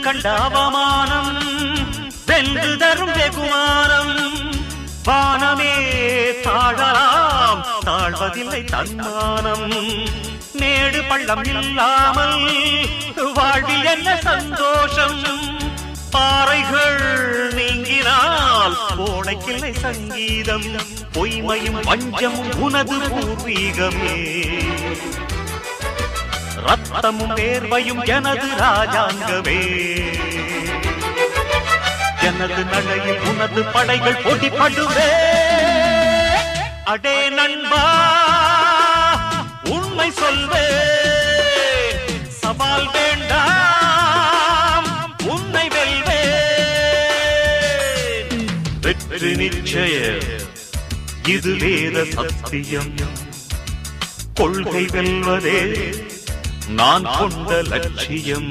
கண்ட அவமானம் வென்று தரும் வெகுமானம் வானமே தாழலாம் தாழ்வதில்லை தன்மானம் மேடு பள்ளம் இல்லாமல் வாழ்வில் என்ன சந்தோஷம் பாறைகள் நீங்கினால் கோடைக்கில்லை சங்கீதம் பொய்மையும் வஞ்சமும் உனது பூர்வீகமே ரத்தமும் வேர்வையும் எனது ராஜாங்கமே எனது நடையில் உனது படைகள் போட்டிப்படுவே அடே நண்பா உண்மை சொல்வே சவால் வேண்டாம் உன்னை வெல்வே வெற்றி நிச்சய இது வேத சத்தியம் கொள்கை வெல்வதே நான் கொண்ட லட்சியம்